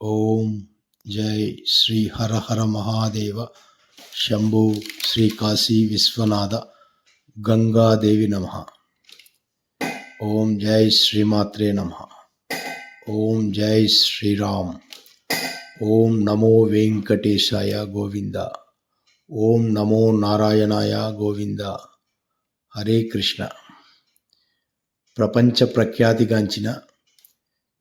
ఓం జై శ్రీ హర హర మహాదేవ శంభో శ్రీ కాశీ విశ్వనాథ గంగాదేవి నమః. ఓం జై శ్రీమాత్రే నమః. ఓం జై శ్రీరామ్. ఓం నమో వెంకటేశాయ గోవింద. ఓం నమో నారాయణాయ గోవింద. హరే కృష్ణ. ప్రపంచ ప్రఖ్యాతిగాంచిన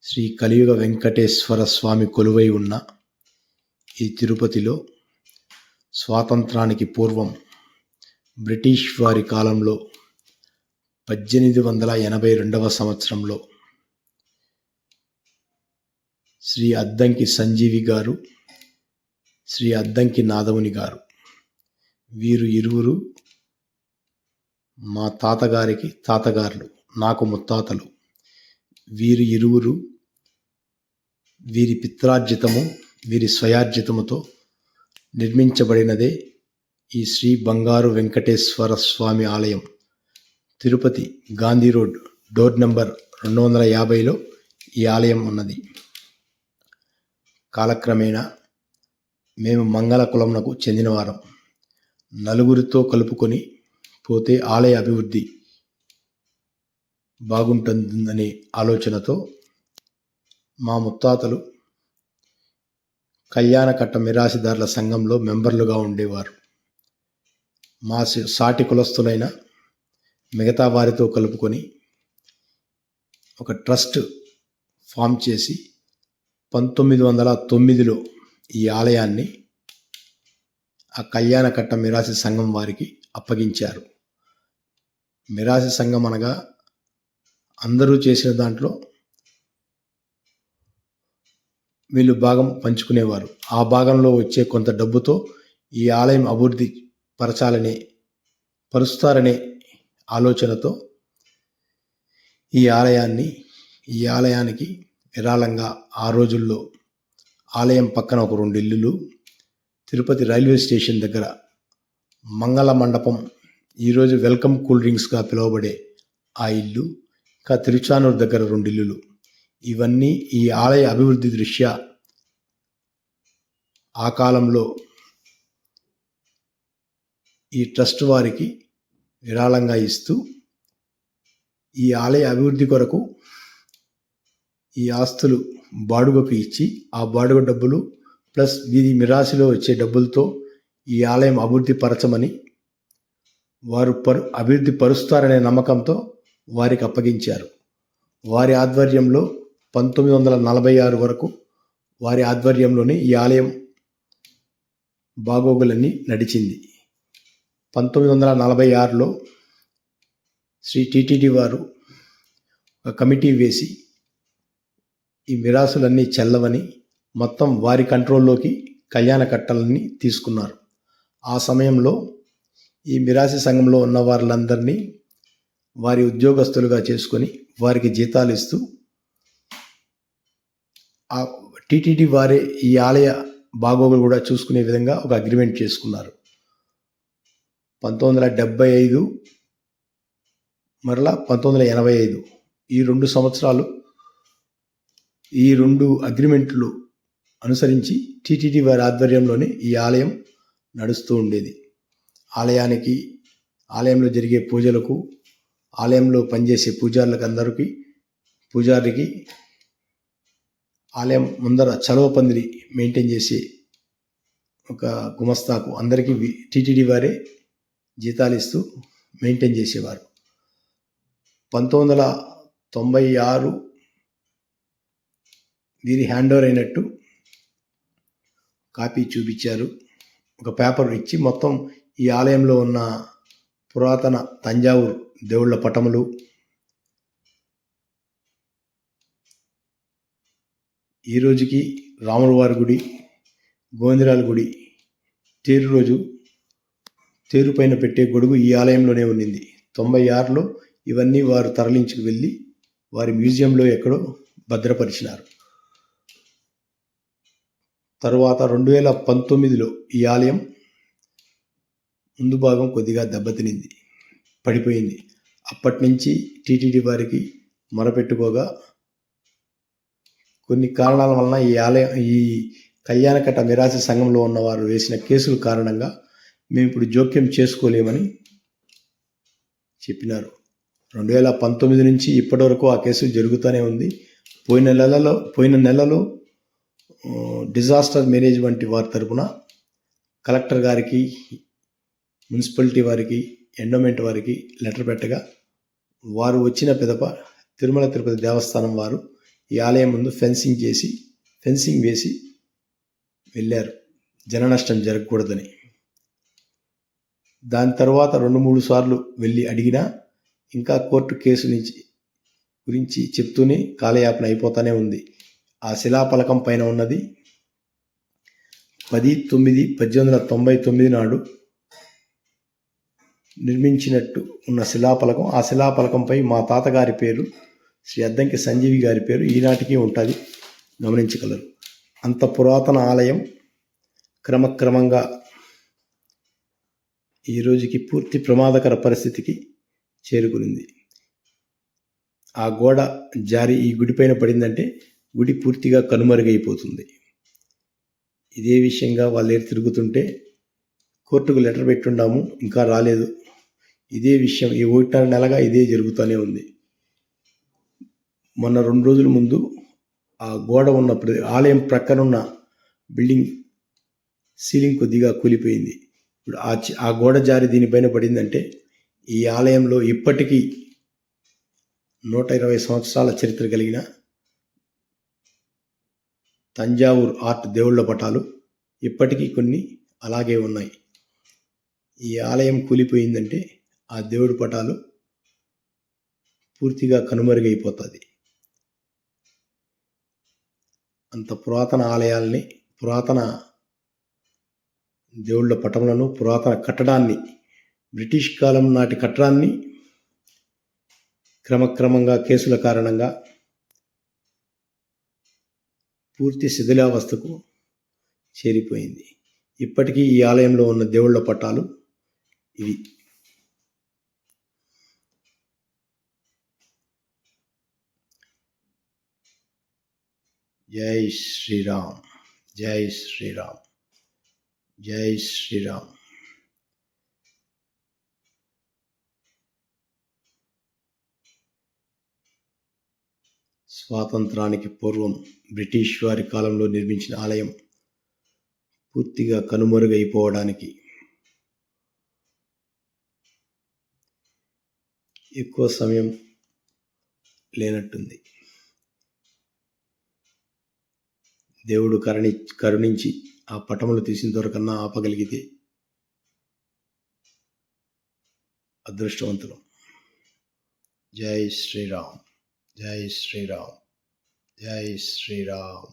శ్రీ కలియుగ వెంకటేశ్వర స్వామి కొలువై ఉన్న ఈ తిరుపతిలో స్వాతంత్రానికి పూర్వం బ్రిటిష్ వారి కాలంలో 1882వ సంవత్సరంలో శ్రీ అద్దంకి సంజీవి గారు, శ్రీ అద్దంకి నాదముని గారు, వీరు ఇరువురు మా తాతగారికి తాతగారులు, నాకు ముత్తాతలు. వీరి ఇరువురు వీరి పిత్రార్జితము, వీరి స్వయార్జితముతో నిర్మించబడినదే ఈ శ్రీ బంగారు వెంకటేశ్వర స్వామి ఆలయం. Tirupati Gandhi road, door number 250లో ఈ ఆలయం ఉన్నది. కాలక్రమేణా మేము మంగళ కులమునకు చెందినవారం. నలుగురితో కలుపుకొని పోతే ఆలయ అభివృద్ధి బాగుంటుందనే ఆలోచనతో మా ముత్తాతలు కళ్యాణకట్ట మిరాసిదారుల సంఘంలో మెంబర్లుగా ఉండేవారు. మా సాటి కులస్తులైన మిగతా వారితో కలుపుకొని ఒక ట్రస్ట్ ఫామ్ చేసి 1909లో ఈ ఆలయాన్ని ఆ కళ్యాణకట్ట మిరాసి సంఘం వారికి అప్పగించారు. మిరాసి సంఘం అనగా అందరూ చేసిన దాంట్లో వీళ్ళు భాగం పంచుకునేవారు. ఆ భాగంలో వచ్చే కొంత డబ్బుతో ఈ ఆలయం అభివృద్ధి పరుస్తారనే ఆలోచనతో ఈ ఆలయానికి విరాళంగా ఆ రోజుల్లో ఆలయం పక్కన ఒక 2 ఇల్లులు, తిరుపతి రైల్వే స్టేషన్ దగ్గర మంగళ మండపం, ఈరోజు వెల్కమ్ కూల్ డ్రింక్స్గా పిలువబడే ఆ ఇల్లు, ఇంకా తిరుచానూరు దగ్గర 2 ఇల్లులు, ఇవన్నీ ఈ ఆలయ అభివృద్ధి దృష్ట్యా ఆ కాలంలో ఈ ట్రస్ట్ వారికి విరాళంగా ఇస్తూ ఈ ఆలయ అభివృద్ధి కొరకు ఈ ఆస్తులు బాడుగకు ఇచ్చి, ఆ బాడుగ డబ్బులు ప్లస్ వీధి మిరాసిలో వచ్చే డబ్బులతో ఈ ఆలయం అభివృద్ధి పరచమని వారు అభివృద్ధి పరుస్తారనే నమ్మకంతో వారికి అప్పగించారు. వారి ఆధ్వర్యంలో 1946 వరకు వారి ఆధ్వర్యంలోనే ఈ ఆలయం బాగోగులన్నీ నడిచింది. 1946లో శ్రీ టీటీడీ వారు ఒక కమిటీ వేసి ఈ మిరాసులన్నీ చెల్లవని మొత్తం వారి కంట్రోల్లోకి కళ్యాణ కట్టలన్నీ తీసుకున్నారు. ఆ సమయంలో ఈ మిరాసి సంఘంలో ఉన్న వారందరినీ వారి ఉద్యోగస్తులుగా చేసుకొని వారికి జీతాలు ఇస్తూ ఆ టీటీడీ వారే ఈ ఆలయ బాగోగులు కూడా చూసుకునే విధంగా ఒక అగ్రిమెంట్ చేసుకున్నారు. 1975 మరలా 1985 ఈ 2 సంవత్సరాలు ఈ 2 అగ్రిమెంట్లు అనుసరించి టీటీడీ వారి ఆధ్వర్యంలోనే ఈ ఆలయం నడుస్తూ ఉండేది. ఆలయంలో జరిగే పూజలకు, ఆలయంలో పనిచేసే పూజారికి ఆలయం ముందర చలవ పందిరి మెయింటైన్ చేసే ఒక గుమస్తాకు అందరికీ టీటీడీ వారే జీతాలు ఇస్తూ మెయింటైన్ చేసేవారు. 1996 వీరి హ్యాండ్ ఓవర్ అయినట్టు కాపీ చూపించారు. ఒక పేపర్ ఇచ్చి మొత్తం ఈ ఆలయంలో ఉన్న పురాతన తంజావూరు దేవుళ్ళ పటములు, ఈ రోజుకి రాముల వారి గుడి, గోవిందరాల గుడి తేరు రోజు తేరు పైన పెట్టే గొడుగు ఈ ఆలయంలోనే ఉన్నింది. 96లో ఇవన్నీ వారు తరలించుకు వెళ్ళి వారి మ్యూజియంలో ఎక్కడో భద్రపరిచినారు. తరువాత 2019లో ఈ ఆలయం ముందు భాగం కొద్దిగా దెబ్బతినింది, పడిపోయింది. అప్పటి నుంచి టీటీడీ వారికి మొరపెట్టుకోగా కొన్ని కారణాల వలన ఈ కళ్యాణకట్ట మిరాసి సంఘంలో ఉన్నవారు వేసిన కేసుల కారణంగా మేము ఇప్పుడు జోక్యం చేసుకోలేమని చెప్పినారు. 2019 నుంచి ఇప్పటి వరకు ఆ కేసు జరుగుతూనే ఉంది. పోయిన నెలలో డిజాస్టర్ మేనేజ్మెంట్ వారి తరపున కలెక్టర్ గారికి, మున్సిపాలిటీ వారికి, ఎండోమెంట్ వారికి లెటర్ పెట్టగా వారు వచ్చిన పిదప తిరుమల తిరుపతి దేవస్థానం వారు ఈ ఆలయం ముందు ఫెన్సింగ్ వేసి వెళ్ళారు, జన నష్టం జరగకూడదని. దాని తర్వాత 2-3 సార్లు వెళ్ళి అడిగినా ఇంకా కోర్టు కేసు గురించి చెప్తూనే కాలయాపన అయిపోతూనే ఉంది. ఆ శిలాఫలకం పైన ఉన్నది 10/9/1899 నాడు నిర్మించినట్టు ఉన్న శిలాఫలకం. ఆ శిలాఫలకంపై మా తాతగారి పేరు, శ్రీ అద్దంకి సంజీవి గారి పేరు ఈనాటికి ఉంటుంది, గమనించగలరు. అంత పురాతన ఆలయం క్రమక్రమంగా ఈ రోజుకి పూర్తి ప్రమాదకర పరిస్థితికి చేరుకునింది. ఆ గోడ జారి ఈ గుడిపైన పడిందంటే గుడి పూర్తిగా కనుమరుగైపోతుంది. ఇదే విషయంగా వాళ్ళు తిరుగుతుంటే కోర్టుకు లెటర్ పెట్టుండాము, ఇంకా రాలేదు. ఇదే విషయం ఈ 1.5 నెలగా ఇదే జరుగుతూనే ఉంది. మొన్న 2 రోజుల ముందు ఆ గోడ ఉన్న ఆలయం ప్రక్కనున్న బిల్డింగ్ సీలింగ్ కొద్దిగా కూలిపోయింది. ఇప్పుడు ఆ గోడ జారి దీనిపైన పడిందంటే ఈ ఆలయంలో ఇప్పటికీ 120 సంవత్సరాల చరిత్ర కలిగిన తంజావూరు ఆర్ట్ దేవుళ్ళ పటాలు ఇప్పటికీ కొన్ని అలాగే ఉన్నాయి. ఈ ఆలయం కూలిపోయిందంటే ఆ దేవుడి పటాలు పూర్తిగా కనుమరుగైపోతుంది. అంత పురాతన ఆలయాల్ని, పురాతన దేవుళ్ళ పటములను, పురాతన కట్టడాన్ని, బ్రిటిష్ కాలం నాటి కట్టడాన్ని క్రమక్రమంగా కేసుల కారణంగా పూర్తి శిథిలావస్థకు చేరిపోయింది. ఇప్పటికీ ఈ ఆలయంలో ఉన్న దేవుళ్ళ పటాలు ఇవి. జై శ్రీరామ్, జై శ్రీరామ్, జై శ్రీరామ్. స్వాతంత్రానికి పూర్వం బ్రిటిష్ వారి కాలంలో నిర్మించిన ఆలయం పూర్తిగా కనుమరుగైపోవడానికి ఎక్కువ సమయం లేనట్టుంది. దేవుడు కరుణించి ఆ పటములు తీసిన దొరకన్నా ఆపగలిగితే అదృష్టవంతులం. జై శ్రీరామ్, జై శ్రీరామ్, జై శ్రీరామ్.